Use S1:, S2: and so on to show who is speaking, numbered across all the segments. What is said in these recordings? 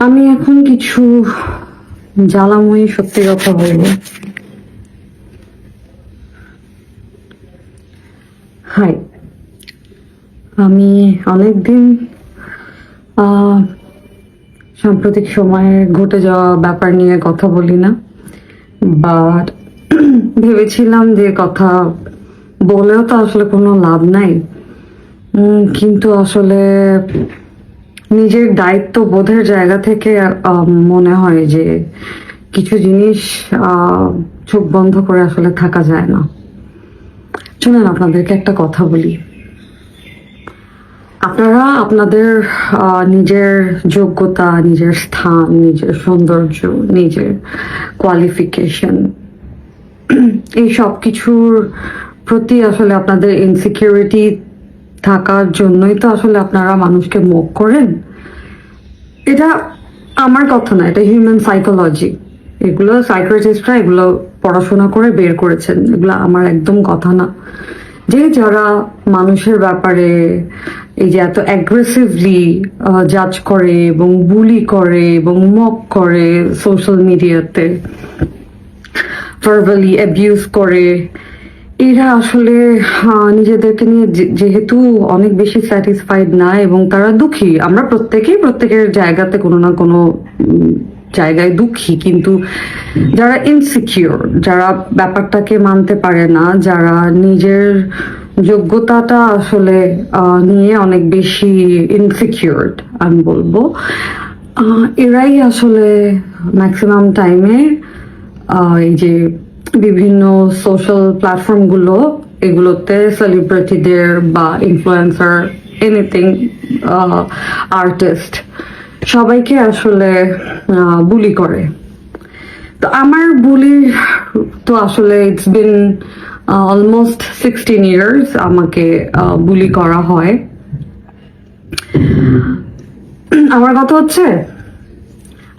S1: আমি এখন কিছু জ্বালাময়ী সত্যি কথা বলবো। হাই, আমি অনেকদিন সাম্প্রতিক সময়ে ঘটে যাওয়া ব্যাপার নিয়ে কথা বলি না, বাট ভেবেছিলাম যে কথা বলেও তো আসলে কোনো লাভ নাই। কিন্তু আসলে নিজের দায়িত্ব বোধের জায়গা থেকে মনে হয় যে কিছু জিনিস চোখ বন্ধ করে আসলে থাকা যায় না। শুনুন, আপনাদেরকে একটা কথা বলি। আপনারা আপনাদের নিজের যোগ্যতা, নিজের স্থান, নিজের সৌন্দর্য, নিজের কোয়ালিফিকেশন, এই সব কিছুর প্রতি আসলে আপনাদের ইনসিকিউরিটি থাকার জন্যই তো আসলে আপনারা মানুষকে মুখ করেন। এটা আমার কথা না, এটা হিউম্যান সাইকোলজি। এগুলো সাইকোলজিস্টরা এগুলো পড়াশোনা করে বের করেছেন, এগুলো আমার একদম কথা না। যে যারা মানুষের ব্যাপারে এই যে এত অ্যাগ্রেসিভলি জাজ করে এবং বুলি করে এবং মক করে, সোশ্যাল মিডিয়াতে ভার্বালি অ্যাবিউজ করে, এরা আসলে নিজেদেরকে নিয়ে যেহেতু অনেক বেশি স্যাটিসফাইড না এবং তারা দুঃখী। আমরা প্রত্যেকেই প্রত্যেকের জায়গাতে কোনো না কোনো জায়গায় দুঃখী, কিন্তু যারা ইনসিকিউর, যারা ব্যাপারটাকে মানতে পারে না, যারা নিজের যোগ্যতাটা আসলে নিয়ে অনেক বেশি ইনসিকিউরড আমি বলবো, এরাই আসলে ম্যাক্সিমাম টাইমে এই যে বিভিন্ন সোশ্যাল প্ল্যাটফর্মগুলো, এগুলোতে সেলিব্রিটিদের বা ইনফ্লুয়েন্সার, এনিথিং, আর্টিস্ট, সবাইকে আসলে বুলি করে। তো আমার বুলি তো আসলে ইটস বিন অলমোস্ট 16 years আমাকে বুলি করা হয়। আমার কথা হচ্ছে,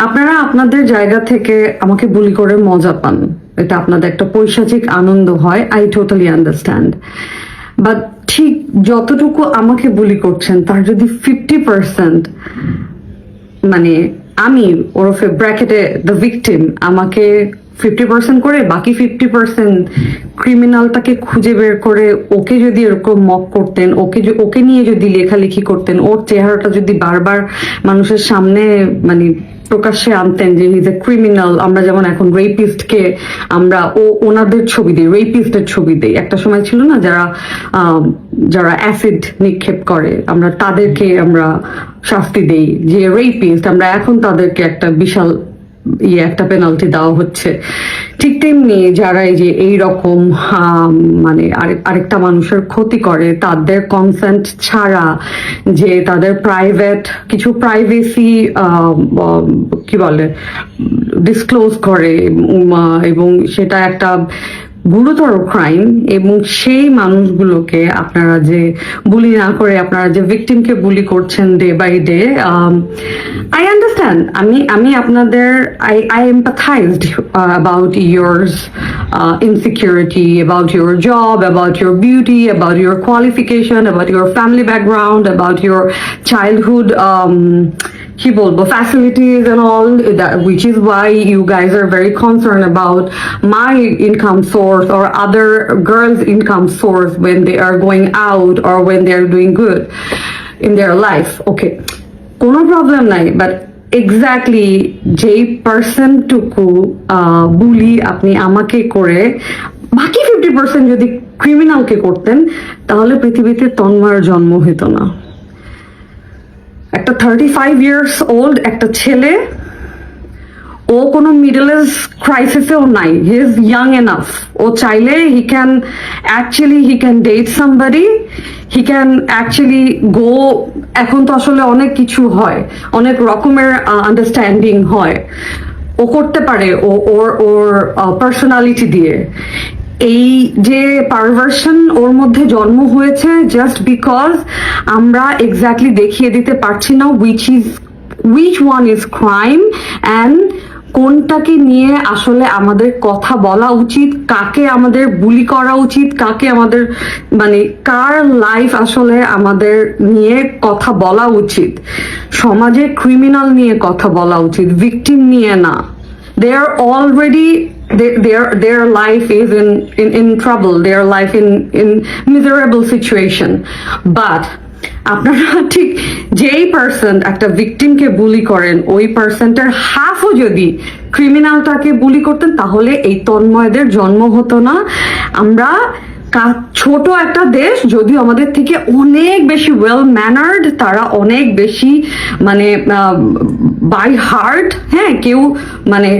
S1: আপনারা আপনাদের জায়গা থেকে আমাকে বুলি করে মজা পান, এটা আপনাদের একটা পৈশাচিক আনন্দ হয়, আই টোটালি আন্ডারস্ট্যান্ড। বাট ঠিক যতটুকু আমাকে বুলি করছেন তার যদি 50%, মানে আমি ওরফে ব্র্যাকেটে দ্য ভিকটিম, আমাকে 50% করে বাকি 50% ক্রিমিনালটাকে খুঁজে বের করে ওকে যদি এরকম মক করতেন, ওকে নিয়ে যদি লেখালেখি করতেন, ওর চেহারাটা যদি বারবার মানুষের সামনে মানে প্রকাশ্যে আনতেন যে ইজ এ ক্রিমিনাল। আমরা যেমন এখন রেপিস্টকে আমরা ওনাদের ছবি দিই, রেপিস্টের ছবি দিই। একটা সময় ছিল না, যারা অ্যাসিড নিক্ষেপ করে আমরা তাদেরকে আমরা শাস্তি দেই যে রেপিস্ট, আমরা এখন তাদেরকে একটা বিশাল একটা পেনাল্টি দেওয়া হচ্ছে। ঠিক তেমনি যারা এই যে এইরকম মানে আরেকটা মানুষের ক্ষতি করে তাদের কনসেন্ট ছাড়া, যে তাদের প্রাইভেট কিছু প্রাইভেসি কি বলে ডিসক্লোজ করে, এবং সেটা একটা গুরুতর ক্রাইম, এবং সেই মানুষগুলোকে আপনারা যে বুলি না করে আপনারা যে ভিকটিমকে বুলি করছেন day by day, I understand. আমি আপনাদের I empathised about years insecurity, about your job, about your beauty, about your qualification, about your family background, about your childhood কি বলবো facilities and all that, which is why you guys are very concerned about my income source or other girls' income source when they are going out or when they are doing good in their life. Okay, কোনো problem নাই, but exactly যেই person টুকু বুলি আপনি আমাকে করে বাকি 50% যদি ক্রিমিনালকে করতেন, তাহলে পৃথিবীতে তন্ময়ের জন্ম হতো না। একটা 35 years old একটা ছেলে, ও কোনো মিডল এজ ক্রাইসিসেও নাই, হি ইজ ইয়াং এনাফ, ও চাইলে he can date somebody, he can actually go. এখন তো আসলে অনেক কিছু হয়, অনেক রকমের আন্ডারস্ট্যান্ডিং হয়, ও করতে পারে ওর পার্সোনালিটি দিয়ে। এই যে পারভার্সন ওর মধ্যে জন্ম হয়েছে জাস্ট বিকজ আমরা এক্স্যাক্টলি দেখিয়ে দিতে পারছি না which one is crime and কোনটাকে নিয়ে আসলে আমাদের কথা বলা উচিত, কাকে আমাদের বুলি করা উচিত, কাকে আমাদের মানে কার লাইফ আসলে আমাদের নিয়ে কথা বলা উচিত। সমাজে ক্রিমিনাল নিয়ে কথা বলা উচিত, ভিকটিম নিয়ে না। They are already their life is in trouble, their life in miserable situation, but আপনারা ঠিক যেই পার্সন একটা ভিকটিমকে বুলি করেন ওই পার্সনটার হাফও যদি ক্রিমিনালটাকে বুলি করতেন তাহলে এই তন্ময়দের জন্ম হতো না। আমরা ছোট একটা দেশ, যদিও আমাদের থেকে অনেক বেশি ওয়েল ম্যানার্ড, তারা অনেক বেশি মানে বাই হার্ট, হ্যাঁ, কেউ মানে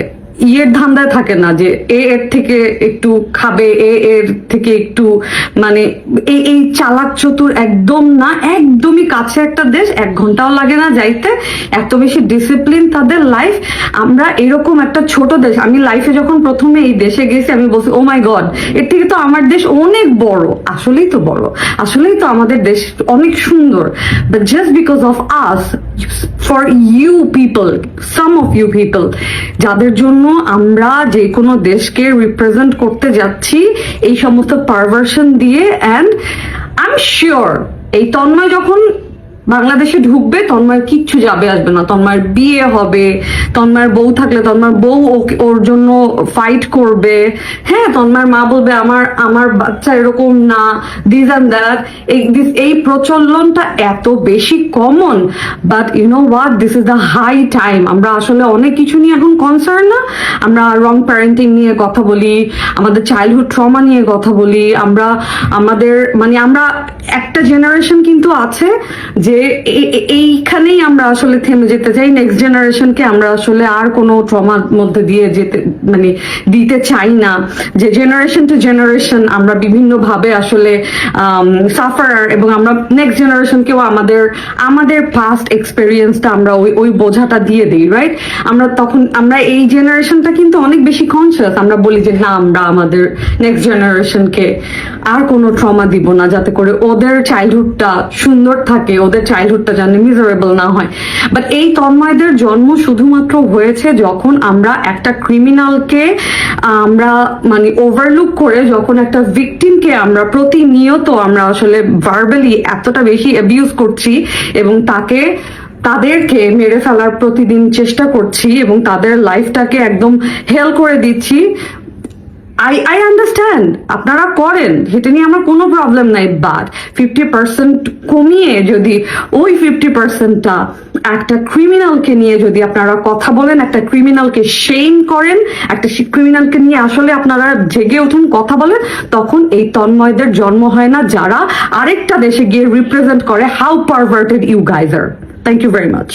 S1: ইয়ের ধান্দায় থাকে না যে এর থেকে একটু খাবে, এর থেকে একটু মানে এই চালাক চতুর একদম না, একদমই কাছে একটা দেশ, 1 ঘন্টাও লাগে না যাইতে, এত বেশি ডিসিপ্লিন তাদের লাইফ। আমরা এরকম একটা ছোট দেশ, আমি লাইফে যখন প্রথমে এই দেশে গেছি আমি বলছি ও মাই গড, এর থেকে তো আমার দেশ অনেক বড়। আসলেই তো বড়, আসলেই তো আমাদের দেশ অনেক সুন্দর, but just because of us, for you people, some of you people, যাদের জন্য আমরা যে কোনো দেশকে রিপ্রেজেন্ট করতে যাচ্ছি এই সমস্ত পারভার্সন দিয়ে। অ্যান্ড আই এম শিওর এই তন্ময় যখন বাংলাদেশে ঢুকবে তন্ময়ের কিচ্ছু যাবে আসবে না, তন্ময়ের বিয়ে হবে, তন্ময়ের বউ থাকলে তন্ময়ের বউ ওর জন্য ফাইট করবে, হ্যাঁ, তন্ময়ের মা বলবে আমার বাচ্চা এরকম না, দিস অ্যান্ড দ্যাট। এই প্রচলনটা এত বেশি common, but you know what, this is the high time. আমরা আসলে অনেক কিছু নিয়ে এখন কনসার্ন না, আমরা রং প্যারেন্টিং নিয়ে কথা বলি, আমাদের চাইল্ডহুড ট্রমা নিয়ে কথা বলি, আমরা আমাদের মানে আমরা একটা জেনারেশন কিন্তু আছে যে এইখানেই আমরা আসলে থেমে যেতে চাই, নেক্সট জেনারেশনকে আমরা আসলে আর কোনো ট্রমার মধ্যে দিয়ে যেতে মানে দিতে চাই না, যে জেনারেশন টু জেনারেশন আমরা বিভিন্ন ভাবে আসলে সাফারার, এবং আমরা নেক্সট জেনারেশনকেও আমাদের পাস্ট এক্সপেরিয়েন্সটা আমরা ওই বোঝাটা দিয়ে দিই, রাইট? আমরা এই জেনারেশনটা কিন্তু অনেক বেশি কনসিয়াস, আমরা বলি যে না, আমরা আমাদের নেক্সট জেনারেশনকে আর কোনো ট্রমা দিব না, যাতে করে ওদের চাইল্ডহুডটা সুন্দর থাকে, ওদের চাইল্ডহুডটা যেন মিজারেবল না হয়। বাট এই তন্ময়দের জন্ম শুধুমাত্র হয়েছে যখন আমরা একটা ক্রিমিনালকে আমরা মানে ওভারলুক করে, যখন একটা ভিকটিমকে আমরা প্রতিনিয়ত আমরা আসলে ভার্বালি এতটা বেশি অ্যাবিউজ করছি এবং তাদেরকে মেরে ফেলার প্রতিদিন চেষ্টা করছি এবং তাদের লাইফটাকে একদম হেল করে দিচ্ছি। I understand আপনারা করেন, সেটা নিয়ে আমার কোনো প্রবলেম নাই, বাট 50% কমিয়ে যদি ওই 50%টা একটা ক্রিমিনালকে নিয়ে যদি আপনারা কথা বলেন, একটা ক্রিমিনালকে শেম করেন, একটা ক্রিমিনালকে নিয়ে আসলে আপনারা জেগে উঠুন, কথা বলেন, তখন এই তন্ময়দের জন্ম হয় না যারা আরেকটা দেশে গিয়ে রিপ্রেজেন্ট করে how perverted you guys are. Thank you very much.